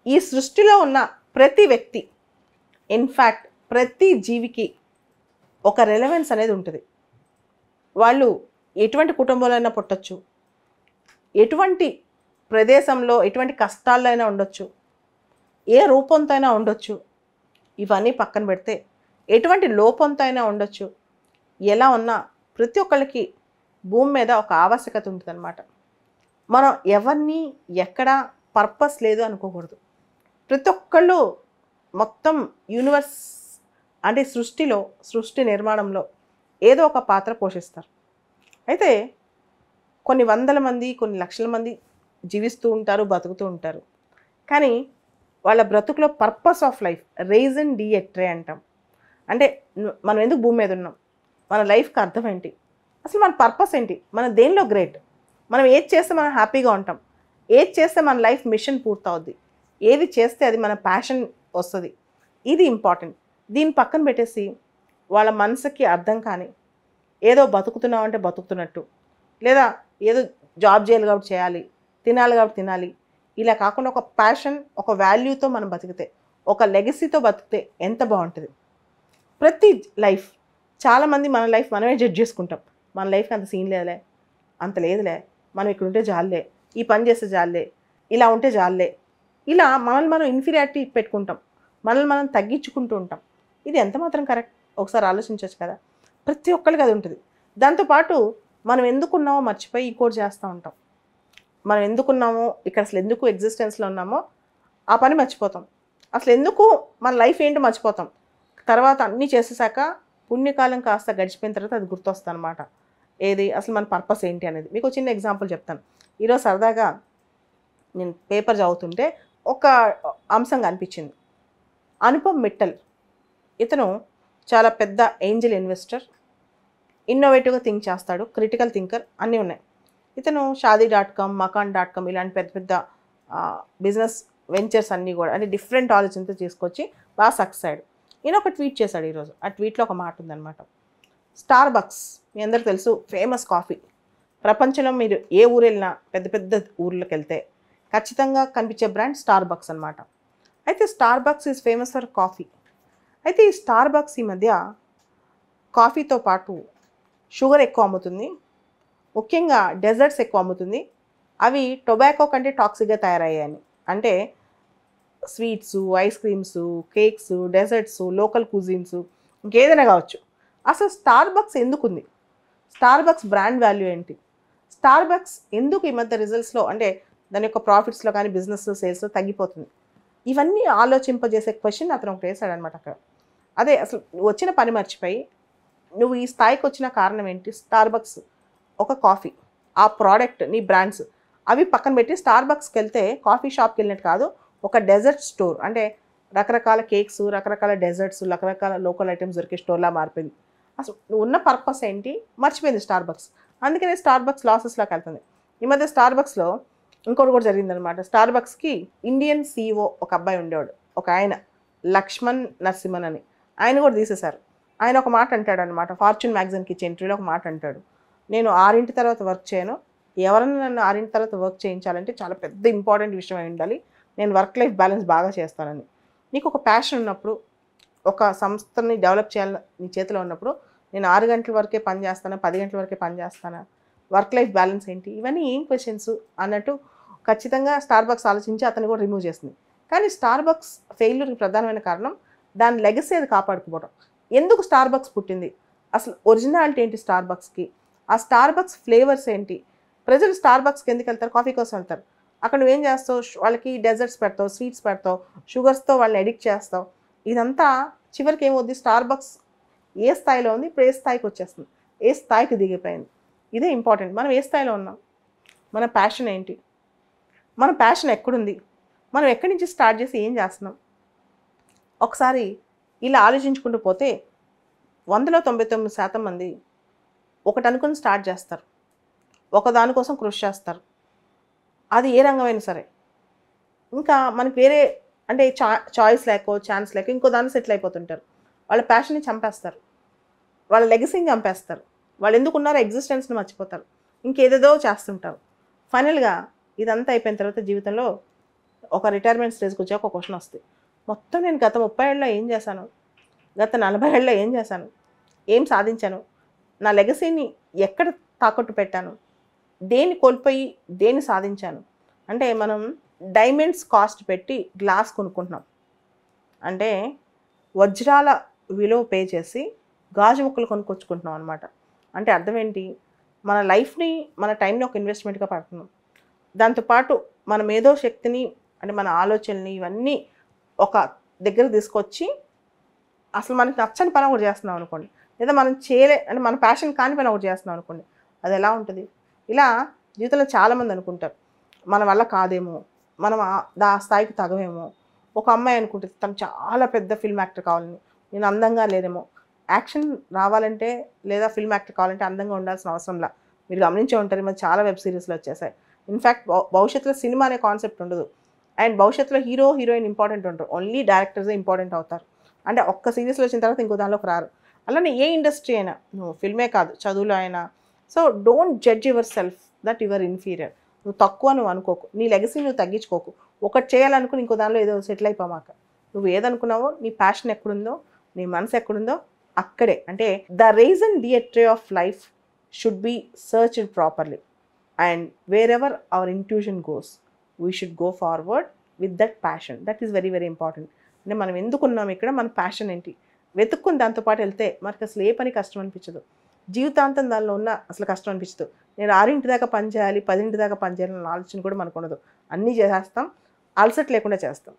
ఈ సృష్టిలో ఉన్న ప్రతి వ్యక్తి, ఇన్ఫ్యాక్ట్ ప్రతి జీవికి ఒక రెలవెన్స్ అనేది ఉంటుంది. వాళ్ళు ఎటువంటి కుటుంబంలో అయినా పుట్టచ్చు, ఎటువంటి ప్రదేశంలో ఎటువంటి కష్టాల్లో అయినా ఉండొచ్చు, ఏ రూపంతో అయినా ఉండొచ్చు. ఇవన్నీ పక్కన పెడితే ఎటువంటి లోపంతో అయినా ఉండొచ్చు. ఎలా ఉన్నా ప్రతి ఒక్కళ్ళకి భూమి మీద ఒక ఆవశ్యకత ఉంటుందన్నమాట. మనం ఎవరిని ఎక్కడ పర్పస్ లేదు అనుకోకూడదు. ప్రతి ఒక్కళ్ళు మొత్తం యూనివర్స్ అంటే సృష్టి నిర్మాణంలో ఏదో ఒక పాత్ర పోషిస్తారు. అయితే కొన్ని వందల మంది, కొన్ని లక్షల మంది జీవిస్తూ ఉంటారు, బతుకుతూ ఉంటారు. కానీ వాళ్ళ బ్రతుకులో పర్పస్ ఆఫ్ లైఫ్, రీజన్ డిఎట్రే అంటాం. అంటే మనం ఎందుకు భూమి మీద ఉన్నాం, మన లైఫ్కి అర్థం ఏంటి, అసలు మన పర్పస్ ఏంటి, మన దేనిలో గ్రేట్, మనం ఏది చేస్తే మనం హ్యాపీగా ఉంటాం, ఏది చేస్తే మన లైఫ్ మిషన్ పూర్తవుద్ది, ఏది చేస్తే అది మన ప్యాషన్ వస్తుంది, ఇది ఇంపార్టెంట్. దీన్ని పక్కన పెట్టేసి వాళ్ళ మనసుకి అర్థం కానీ ఏదో బతుకుతున్నాం అంటే బతుకుతున్నట్టు, లేదా ఏదో జాబ్ చేయాలి కాబట్టి చేయాలి, తినాలి కాబట్టి తినాలి, ఇలా కాకుండా ఒక ప్యాషన్, ఒక వాల్యూతో మనం బతికితే, ఒక లెగసీతో బతికితే ఎంత బాగుంటుంది. ప్రతి లైఫ్, చాలామంది మన లైఫ్ మనమే జడ్జ్ చేసుకుంటాం. మన లైఫ్కి అంత సీన్ లేదులే, అంత లేదులే, మనం ఇక్కడ ఉంటే జాలే, ఈ పని చేస్తే జాలే, ఇలా ఉంటే జాలే, ఇలా మనల్ని మనం ఇన్ఫీరియారిటీ పెట్టుకుంటాం, మనల్ని మనం తగ్గించుకుంటూ ఉంటాం. ఇది ఎంత మాత్రం కరెక్ట్? ఒకసారి ఆలోచించవచ్చు కదా. ప్రతి ఒక్కరికి అది ఉంటుంది. దాంతోపాటు మనం ఎందుకున్నామో మర్చిపోయి ఇంకోటి చేస్తూ ఉంటాం. మనం ఎందుకున్నామో, ఇక్కడ అసలు ఎందుకు ఎగ్జిస్టెన్స్లో ఉన్నామో ఆ పని మర్చిపోతాం. అసలు ఎందుకు మన లైఫ్ ఏంటో మర్చిపోతాం. తర్వాత అన్నీ చేసేసాక పుణ్యకాలం కాస్త గడిచిపోయిన తర్వాత అది గుర్తొస్తుంది అనమాట. ఏది అసలు మన పర్పస్ ఏంటి అనేది. మీకు చిన్న ఎగ్జాంపుల్ చెప్తాను. ఈరోజు సరదాగా నేను పేపర్ చదువుతుంటే ఒక అంశం కనిపించింది. అనుపమ్ మిట్టల్, ఇతను చాలా పెద్ద ఏంజల్ ఇన్వెస్టర్, ఇన్నోవేటివ్గా థింక్ చేస్తాడు, క్రిటికల్ థింకర్, అన్నీ ఉన్నాయి. ఇతను Shaadi.com, Makaan.com ఇలాంటి పెద్ద పెద్ద బిజినెస్ వెంచర్స్ అన్నీ కూడా అంటే డిఫరెంట్ ఆలోచనతో తీసుకొచ్చి బాగా సక్సెస్ అయ్యాడు. ఈయన ఒక ట్వీట్ చేశాడు ఈరోజు. ఆ ట్వీట్లో ఒక మాట ఉందన్నమాట. స్టార్బక్స్ మీ అందరికీ తెలుసు, ఫేమస్ కాఫీ. ప్రపంచంలో మీరు ఏ ఊరు వెళ్ళినా, పెద్ద పెద్ద ఊర్లోకి వెళ్తే ఖచ్చితంగా కనిపించే బ్రాండ్ స్టార్బక్స్ అనమాట. అయితే Starbucks is famous for coffee. అయితే ఈ స్టార్బక్స్ ఈ మధ్య కాఫీతో పాటు షుగర్ ఎక్కువ అమ్ముతుంది, ముఖ్యంగా డెజర్ట్స్ ఎక్కువ అమ్ముతుంది. అవి టొబాకో కంటే టాక్సిక్గా తయారయ్యాయని. అంటే sweets, ice creams, cakes, desserts, local cuisines, ఇంకేదైనా కావచ్చు. అసలు స్టార్బక్స్ ఎందుకుంది? స్టార్బక్స్ బ్రాండ్ వాల్యూ ఏంటి? స్టార్బక్స్ ఎందుకు ఈ మధ్య రిజల్ట్స్లో అంటే దాని యొక్క ప్రాఫిట్స్లో కానీ బిజినెస్ సేల్స్లో తగ్గిపోతుంది? ఇవన్నీ ఆలోచింపజేసే క్వశ్చన్ అతను ఒకటి వేసాడనమాట అక్కడ. అదే అసలు వచ్చిన పని మర్చిపోయి నువ్వు ఈ స్థాయికి వచ్చిన కారణం ఏంటి? స్టార్బక్స్ ఒక కాఫీ, ఆ ప్రోడక్ట్, నీ బ్రాండ్స్ అవి పక్కన పెట్టి స్టార్బక్స్కి వెళ్తే కాఫీ షాప్కి వెళ్ళినట్టు కాదు, ఒక డెజర్ట్ స్టోర్. అంటే రకరకాల కేక్స్, రకరకాల డెజర్ట్స్, రకరకాల లోకల్ ఐటమ్స్ దొరికే స్టోర్లా మారిపోయింది. అసలు నువ్వు ఉన్న పర్పస్ ఏంటి మర్చిపోయింది స్టార్బక్స్. అందుకనే స్టార్బక్స్ లాసెస్లోకి వెళ్తుంది. ఈ మధ్య స్టార్బక్స్లో ఇంకోటి కూడా జరిగిందనమాట. స్టార్బక్స్కి ఇండియన్ CEO ఒక అబ్బాయి ఉండేవాడు, ఒక ఆయన లక్ష్మణ్ నరసింహన్ అని. ఆయన కూడా తీసేశారు. ఆయన ఒక మాట అంటాడు అనమాట, ఫార్చ్యూన్ మ్యాగజైన్కి ఇచ్చే ఇంటర్వ్యూలో ఒక మాట అంటాడు, నేను 6 తర్వాత వర్క్ చేయను, ఎవరైనా నన్ను 6 తర్వాత వర్క్ చేయించాలంటే చాలా పెద్ద ఇంపార్టెంట్ విషయం అయి ఉండాలి, నేను వర్క్ లైఫ్ బ్యాలెన్స్ బాగా చేస్తానని. నీకు ఒక ప్యాషన్ ఉన్నప్పుడు, ఒక సంస్థని డెవలప్ చేయాలని నీ చేతిలో ఉన్నప్పుడు, నేను 6 గంటల వరకే పని చేస్తాను, 10 గంటల వరకే పని చేస్తాను, వర్క్ లైఫ్ బ్యాలెన్స్ ఏంటి, ఇవన్నీ ఏం క్వశ్చన్స్ అన్నట్టు ఖచ్చితంగా స్టార్బక్స్ ఆలోచించి అతను కూడా రిమూవ్ చేస్తుంది. కానీ స్టార్బక్స్ ఫెయిల్యూర్కి ప్రధానమైన కారణం దాని లెగసీ అది కాపాడుకోవడం. ఎందుకు స్టార్బక్స్ పుట్టింది, అసలు ఒరిజినాలిటీ ఏంటి స్టార్బక్స్కి, ఆ స్టార్బక్స్ ఫ్లేవర్స్ ఏంటి, ప్రజలు స్టార్బక్స్కి ఎందుకు వెళ్తారు? కాఫీ కోసం వెళ్తారు. అక్కడ నువ్వేం చేస్తావు? వాళ్ళకి డెజర్ట్స్ పెడతావు, స్వీట్స్ పెడతావు, షుగర్స్తో వాళ్ళని ఎడిక్ట్ చేస్తావు. ఇదంతా చివరికి ఏమవుద్ది? స్టార్బక్స్ ఏ స్థాయిలో ఉంది, ఇప్పుడు ఏ స్థాయికి వచ్చేస్తుంది, ఏ స్థాయికి దిగిపోయింది. ఇదే ఇంపార్టెంట్. మనం ఏ స్థాయిలో ఉన్నాం, మన ప్యాషన్ ఏంటి, మన ప్యాషన్ ఎక్కడుంది, మనం ఎక్కడి నుంచి స్టార్ట్ చేసి ఏం చేస్తున్నాం? ఒకసారి ఇలా ఆలోచించుకుంటూ పోతే 100లో 99% మంది ఒకటి అనుకుని స్టార్ట్ చేస్తారు, ఒక దానికోసం కృషి చేస్తారు, అది ఏ రంగమైనా సరే. ఇంకా మనకి వేరే అంటే చాయిస్ లేకో ఛాన్స్ లేక ఇంకో దాన్ని సెటిల్ అయిపోతుంటారు. వాళ్ళ ప్యాషన్ని చంపేస్తారు, వాళ్ళ లెగసీని చంపేస్తారు, వాళ్ళు ఎందుకు ఉన్నారో ఎగ్జిస్టెన్స్ని మర్చిపోతారు, ఇంకేదేదో చేస్తుంటారు. ఫైనల్గా ఇదంతా అయిపోయిన తర్వాత జీవితంలో ఒక రిటైర్మెంట్ స్టేజ్కి వచ్చాక ఒక క్వశ్చన్ వస్తుంది, మొత్తం నేను గత 30 ఏళ్ళలో ఏం చేశాను, గత 40 ఏళ్ళలో ఏం చేశాను, ఏం సాధించాను, నా లెగసీని ఎక్కడ తాకట్టు పెట్టాను, దేన్ని కోల్పోయి దేన్ని సాధించాను. అంటే మనం డైమండ్స్ కాస్ట్ పెట్టి గ్లాస్ కొనుక్కుంటున్నాం, అంటే వజ్రాల విలువ పే చేసి గాజు ముక్కలు కొనుక్కొచ్చుకుంటున్నాం అనమాట. అంటే అర్థం ఏంటి, మన లైఫ్ని మన టైంని ఒక ఇన్వెస్ట్మెంట్గా పడుతున్నాం. దాంతోపాటు మన మేధో శక్తిని అంటే మన ఆలోచనని ఇవన్నీ ఒక దగ్గర తీసుకొచ్చి అసలు మనకి నచ్చని పని ఒకటి చేస్తున్నాం అనుకోండి, లేదా మనం అంటే మన ప్యాషన్ కాని పని ఒకటి చేస్తున్నాం అనుకోండి, అది ఎలా ఉంటుంది. ఇలా జీవితంలో చాలామంది అనుకుంటారు మన వల్ల కాదేమో, మనం ఆ స్థాయికి తగవేమో. ఒక అమ్మాయి అనుకుంటుంది తను చాలా పెద్ద ఫిల్మ్ యాక్టర్ కావాలని, నేను అందంగా లేదేమో. యాక్షన్ రావాలంటే లేదా ఫిల్మ్ యాక్టర్ కావాలంటే అందంగా ఉండాల్సిన అవసరంలా. మీరు గమనించే ఉంటారు మరి చాలా వెబ్ సిరీస్లో వచ్చేసాయి. ఇన్ఫ్యాక్ట్ భవిష్యత్తులో సినిమా అనే కాన్సెప్ట్ ఉండదు, అండ్ భవిష్యత్తులో హీరో హీరోయిన్ ఇంపార్టెంట్ ఉంటారు, ఓన్లీ డైరెక్టర్సే ఇంపార్టెంట్ అవుతారు. అంటే ఒక్క సిరీస్లో వచ్చిన తర్వాత ఇంకో దానిలోకి రారు. అలానే ఏ ఇండస్ట్రీ అయినా, నువ్వు ఫిల్మే కాదు చదువులో అయినా. So don't judge your self that your inferior. నువ్వు తక్కువ నువ్వు అనుకోకు, నీ లెగసీ నువ్వు తగ్గించుకోకు. ఒకటి చేయాలనుకుని ఇంకో దానిలో ఏదో సెటిల్ అయిపోమాక. నువ్వు ఏదనుకున్నావో, నీ ప్యాషన్ ఎక్కడుందో, నీ మనసు ఎక్కడుందో అక్కడే. అంటే the reason theatre of life should be searched properly, and wherever our intuition goes we should go forward with that passion. That is very very important. అంటే మనం ఎందుకున్నాం ఇక్కడ, మన ప్యాషన్ ఏంటి వెతుక్కుని దాంతోపాటు వెళ్తే మనకు అసలు ఏ పని కష్టం అనిపించదు. జీవితాంతం దానిలో ఉన్న అసలు కష్టం అనిపించదు. నేను 6 దాకా పని చేయాలి, 10 దాకా పని చేయాలి అన్న ఆలోచన కూడా మనకు ఉండదు. అన్నీ చేసేస్తాం, అలసట లేకుండా చేస్తాం.